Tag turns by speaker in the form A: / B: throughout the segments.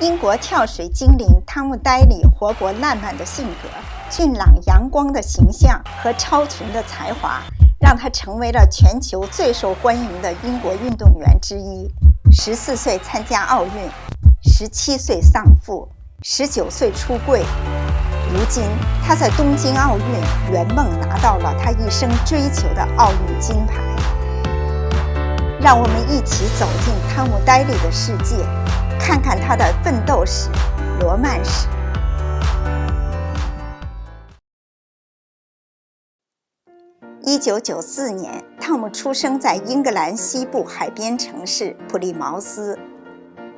A: 英国跳水精灵汤姆·戴里活泼烂漫的性格、俊朗阳光的形象和超群的才华，让他成为了全球最受欢迎的英国运动员之一。14岁参加奥运，17岁丧父，19岁出柜。如今，他在东京奥运圆梦拿到了他一生追求的奥运金牌。让我们一起走进汤姆·戴里的世界，看看他的奋斗史、罗曼史。1994年，汤姆出生在英格兰西部海边城市普利茅斯。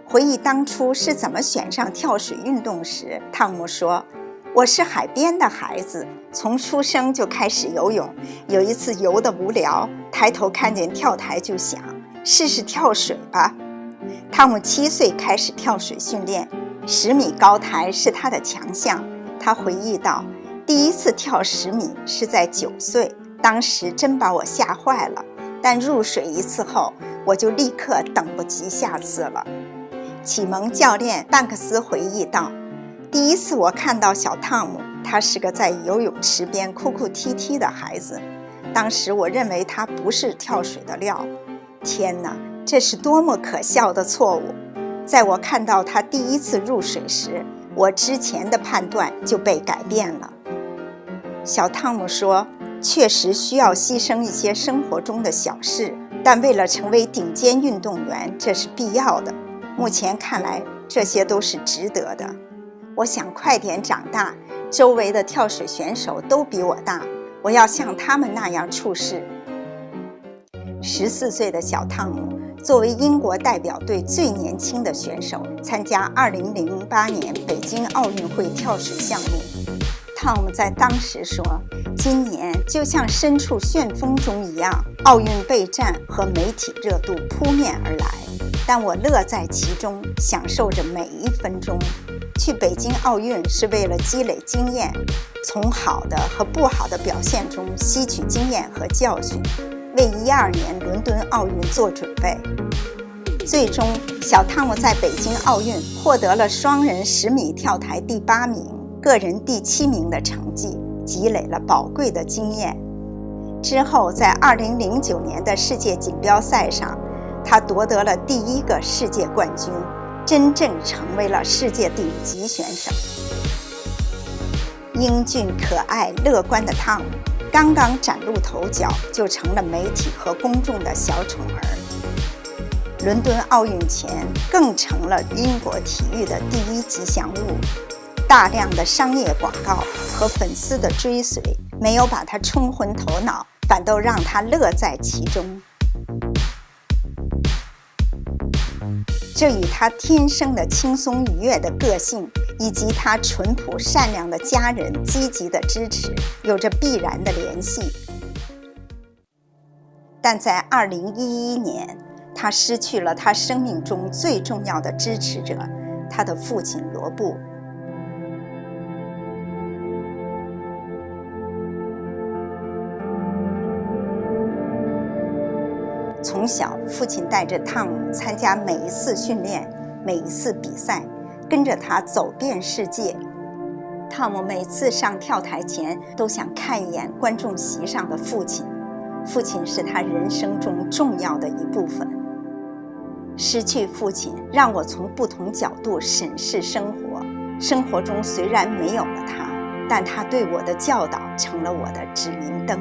A: 回忆当初是怎么选上跳水运动时，汤姆说：“我是海边的孩子，从出生就开始游泳。有一次游得无聊，抬头看见跳台就想，试试跳水吧。”汤姆7岁开始跳水训练，10米高台是他的强项。他回忆道：“第一次跳10米是在9岁，当时真把我吓坏了。但入水一次后，我就立刻等不及下次了。”启蒙教练班克斯回忆道：“第一次我看到小汤姆，他是个在游泳池边哭哭啼啼的孩子。当时我认为他不是跳水的料。天哪，这是多么可笑的错误！在我看到他第一次入水时，我之前的判断就被改变了。”小汤姆说：“确实需要牺牲一些生活中的小事，但为了成为顶尖运动员，这是必要的。目前看来，这些都是值得的。我想快点长大，周围的跳水选手都比我大，我要像他们那样处事。”14岁的小汤姆作为英国代表队最年轻的选手，参加2008年北京奥运会跳水项目。汤姆在当时说：“今年就像身处旋风中一样，奥运备战和媒体热度扑面而来，但我乐在其中，享受着每一分钟。去北京奥运是为了积累经验，从好的和不好的表现中吸取经验和教训，为12年伦敦奥运做准备。”最终，小汤姆在北京奥运获得了双人10米跳台第8名、个人第7名的成绩，积累了宝贵的经验。之后，在2009年的世界锦标赛上，他夺得了第1个世界冠军，真正成为了世界顶级选手。英俊可爱乐观的汤姆刚刚崭露头角，就成了媒体和公众的小宠儿。伦敦奥运前更成了英国体育的第一吉祥物，大量的商业广告和粉丝的追随没有把他冲昏头脑，反倒让他乐在其中。这与他天生的轻松愉悦的个性，以及他淳朴善良的家人积极的支持有着必然的联系。但在2011年，他失去了他生命中最重要的支持者，他的父亲罗布。从小，父亲带着汤姆参加每一次训练，每一次比赛，跟着他走遍世界。汤姆每次上跳台前都想看一眼观众席上的父亲，父亲是他人生中重要的一部分。失去父亲让我从不同角度审视生活，生活中虽然没有了他，但他对我的教导成了我的指明灯，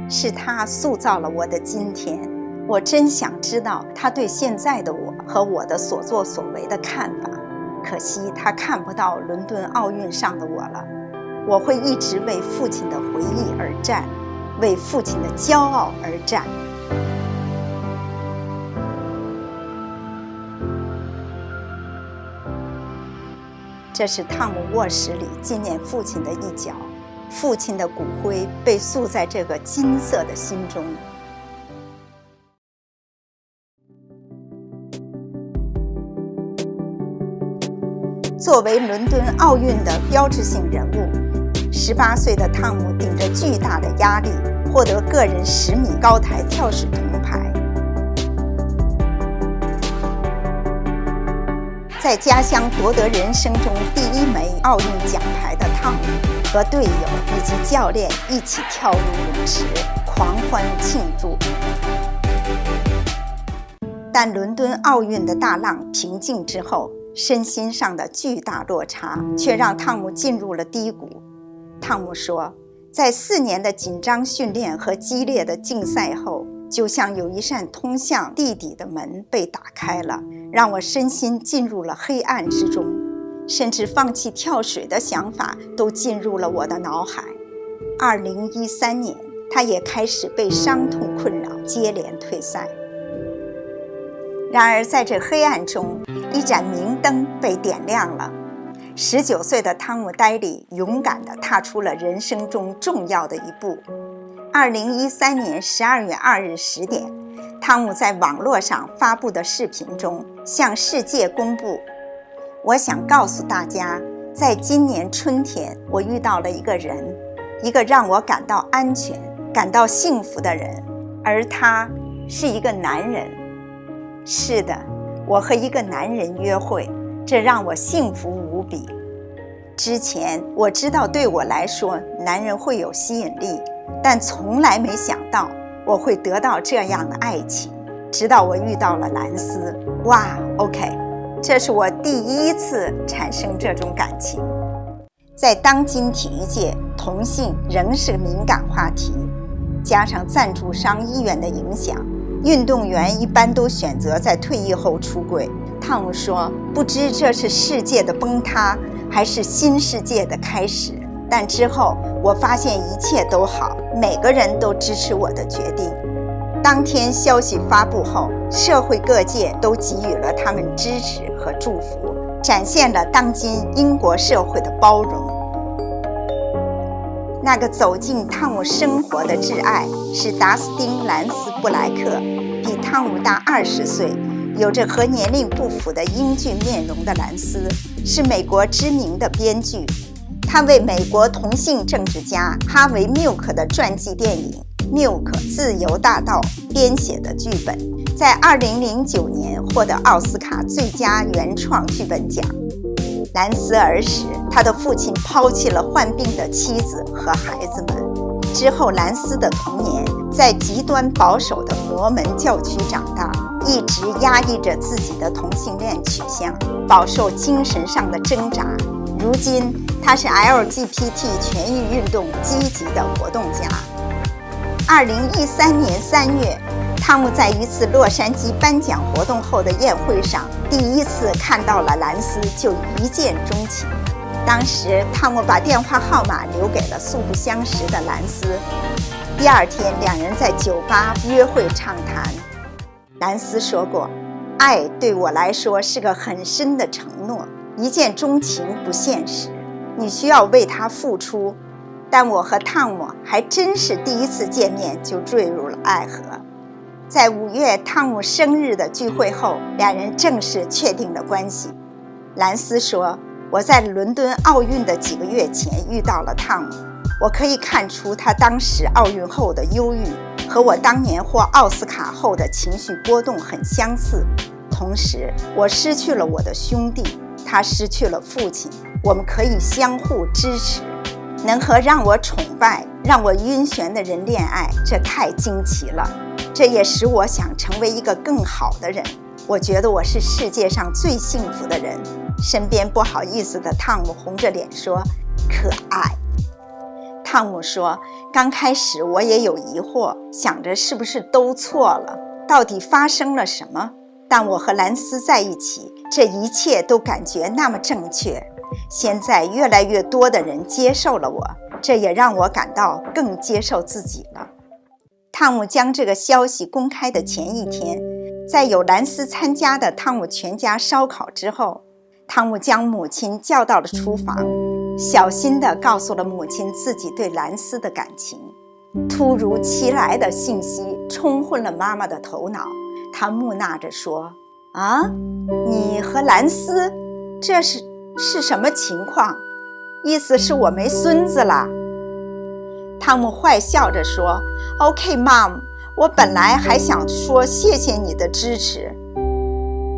A: 是他塑造了我的今天。我真想知道他对现在的我和我的所作所为的看法，可惜他看不到伦敦奥运上的我了。我会一直为父亲的回忆而战，为父亲的骄傲而战。这是汤姆卧室里纪念父亲的一角，父亲的骨灰被塑在这个金色的心中。作为伦敦奥运的标志性人物，18岁的汤姆顶着巨大的压力，获得个人10米高台跳水铜牌。在家乡夺得人生中第1枚奥运奖牌的汤姆，和队友以及教练一起跳入泳池，狂欢庆祝。但伦敦奥运的大浪平静之后，身心上的巨大落差却让汤姆进入了低谷。汤姆说，在4年的紧张训练和激烈的竞赛后，就像有一扇通向地底的门被打开了，让我身心进入了黑暗之中，甚至放弃跳水的想法都进入了我的脑海。2013年，他也开始被伤痛困扰，接连退赛。然而在这黑暗中，一盏明灯被点亮了。19岁的汤姆·戴利勇敢地踏出了人生中重要的一步。2013年12月2日10点，汤姆在网络上发布的视频中向世界公布：我想告诉大家，在今年春天，我遇到了一个人，一个让我感到安全、感到幸福的人，而他是一个男人。是的，我和一个男人约会，这让我幸福无比。之前我知道对我来说男人会有吸引力，但从来没想到我会得到这样的爱情，直到我遇到了兰斯。哇 OK， 这是我第1次产生这种感情。在当今体育界，同性仍是敏感话题，加上赞助商意愿的影响，运动员一般都选择在退役后出柜。汤姆说，不知这是世界的崩塌还是新世界的开始，但之后我发现一切都好，每个人都支持我的决定。当天消息发布后，社会各界都给予了他们支持和祝福，展现了当今英国社会的包容。那个走进汤姆生活的挚爱是达斯汀·兰斯布莱克，比汤姆大20岁，有着和年龄不符的英俊面容的兰斯是美国知名的编剧，他为美国同性政治家哈维·缪克的传记电影《缪克：自由大道》编写的剧本，在2009年获得奥斯卡最佳原创剧本奖。兰斯儿时，他的父亲抛弃了患病的妻子和孩子们。之后，兰斯的童年在极端保守的摩门教区长大，一直压抑着自己的同性恋取向，饱受精神上的挣扎。如今，他是 LGBT 权益运动积极的活动家。2013年3月，汤姆在一次洛杉矶颁奖活动后的宴会上，第1次看到了兰斯，就一见钟情。当时，汤姆把电话号码留给了素不相识的兰斯。第2天，两人在酒吧约会畅谈。兰斯说过，爱对我来说是个很深的承诺，一见钟情不现实，你需要为它付出。但我和汤姆还真是第1次见面就坠入了爱河。在5月汤姆生日的聚会后，两人正式确定了关系。兰斯说，我在伦敦奥运的几个月前遇到了汤姆，我可以看出他当时奥运后的忧郁和我当年获奥斯卡后的情绪波动很相似。同时，我失去了我的兄弟，他失去了父亲，我们可以相互支持。能和让我崇拜、让我晕眩的人恋爱，这太惊奇了。这也使我想成为一个更好的人。我觉得我是世界上最幸福的人。身边不好意思的汤姆红着脸说，可爱。汤姆说，刚开始我也有疑惑，想着是不是都错了，到底发生了什么？但我和兰斯在一起，这一切都感觉那么正确。现在越来越多的人接受了我，这也让我感到更接受自己了。汤姆将这个消息公开的前一天，在有兰斯参加的汤姆全家烧烤之后，汤姆将母亲叫到了厨房，小心地告诉了母亲自己对兰斯的感情。突如其来的信息冲昏了妈妈的头脑，她木讷着说，啊，你和兰斯，这是什么情况？意思是我没孙子了？汤姆坏笑着说 OK Mom， 我本来还想说谢谢你的支持。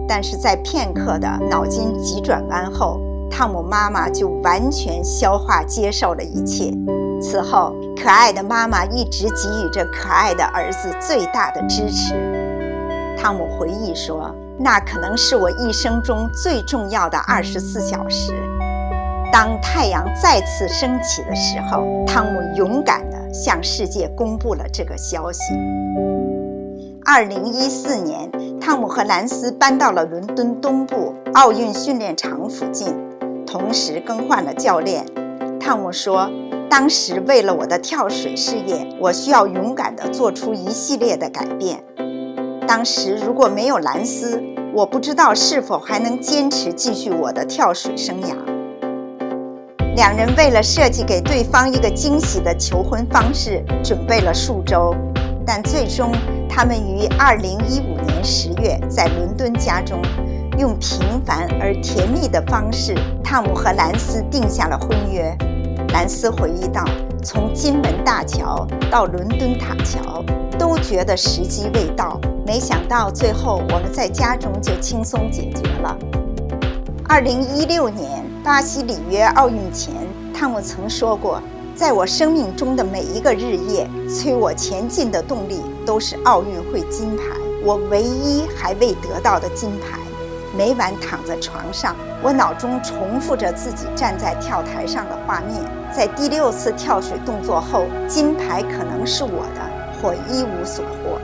A: 但是在片刻的脑筋急转弯后，汤姆妈妈就完全消化接受了一切。此后，可爱的妈妈一直给予着可爱的儿子最大的支持。汤姆回忆说，那可能是我一生中最重要的24小时。当太阳再次升起的时候，汤姆勇敢地向世界公布了这个消息。2014年，汤姆和兰斯搬到了伦敦东部奥运训练场附近，同时更换了教练。汤姆说，当时为了我的跳水事业，我需要勇敢地做出一系列的改变。当时如果没有兰斯，我不知道是否还能坚持继续我的跳水生涯。两人为了设计给对方一个惊喜的求婚方式，准备了数周，但最终他们于2015年10月在伦敦家中，用平凡而甜蜜的方式，汤姆和兰斯定下了婚约。兰斯回忆道，从金门大桥到伦敦塔桥，都觉得时机未到，没想到最后我们在家中就轻松解决了。2016年巴西里约奥运前，汤姆曾说过，在我生命中的每一个日夜，催我前进的动力都是奥运会金牌，我唯一还未得到的金牌。每晚躺在床上，我脑中重复着自己站在跳台上的画面，在第6次跳水动作后，金牌可能是我的，或一无所获。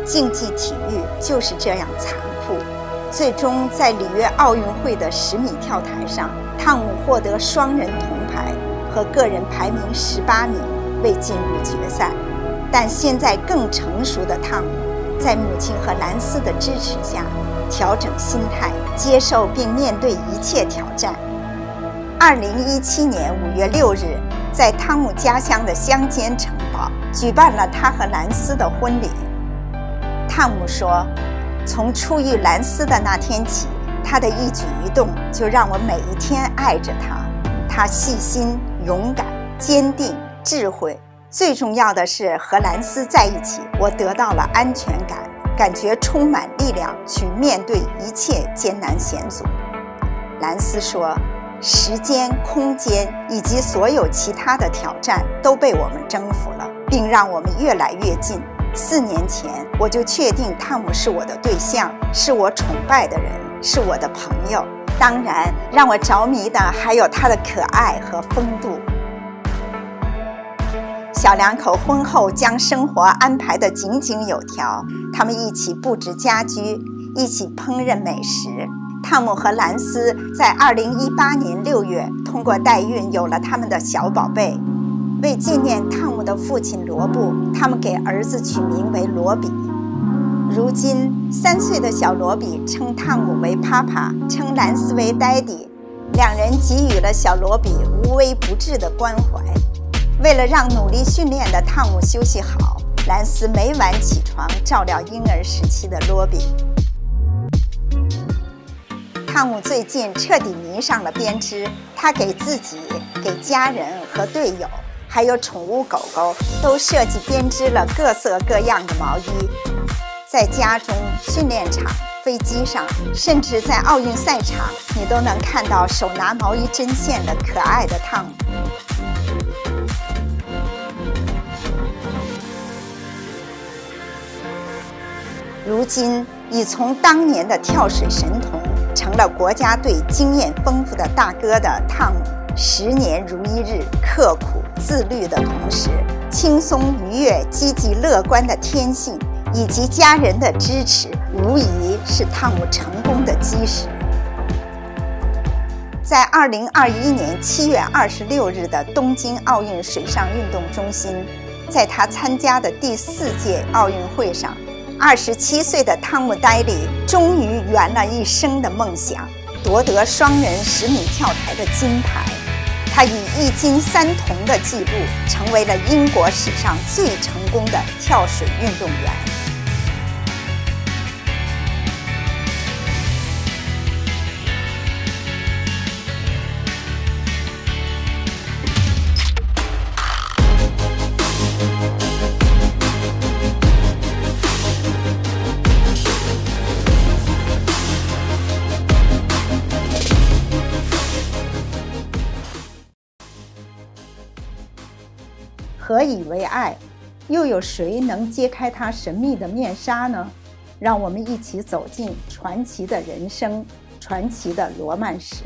A: 竞技体育就是这样残酷。最终在里约奥运会的10米跳台上，汤姆获得双人铜牌和个人排名18名，未进入决赛。但现在更成熟的汤姆，在母亲和兰斯的支持下，调整心态，接受并面对一切挑战。2017年5月6日，在汤姆家乡的乡间城堡举办了他和兰斯的婚礼。汤姆说，从初遇兰斯的那天起，他的一举一动就让我每一天爱着他。他细心、勇敢、坚定、智慧，最重要的是和兰斯在一起，我得到了安全感，感觉充满力量去面对一切艰难险阻。兰斯说，时间、空间以及所有其他的挑战都被我们征服了，并让我们越来越近。4年前，我就确定汤姆是我的对象，是我崇拜的人，是我的朋友。当然，让我着迷的还有他的可爱和风度。小两口婚后将生活安排得井井有条，他们一起布置家居，一起烹饪美食。汤姆和兰斯在2018年6月通过代孕有了他们的小宝贝。为纪念汤姆的父亲罗布，他们给儿子取名为罗比。如今3岁的小罗比称汤姆为 Papa， 称兰斯为 Daddy， 两人给予了小罗比无微不至的关怀。为了让努力训练的汤姆休息好，兰斯每晚起床照料婴儿时期的罗比。汤姆最近彻底迷上了编织，他给自己、给家人和队友还有宠物狗狗都设计编织了各色各样的毛衣。在家中、训练场、飞机上，甚至在奥运赛场，你都能看到手拿毛衣针线的可爱的汤姆。如今已从当年的跳水神童，成了国家队经验丰富的大哥的汤姆，10年如一日，刻苦自律的同时，轻松愉悦、积极乐观的天性以及家人的支持，无疑是汤姆成功的基石。在2021年7月26日的东京奥运水上运动中心，在他参加的第4届奥运会上，27岁的汤姆·戴利终于圆了一生的梦想，夺得双人10米跳台的金牌。他以1金3铜的纪录，成为了英国史上最成功的跳水运动员。何以为爱？又有谁能揭开它神秘的面纱呢？让我们一起走进传奇的人生，传奇的罗曼史。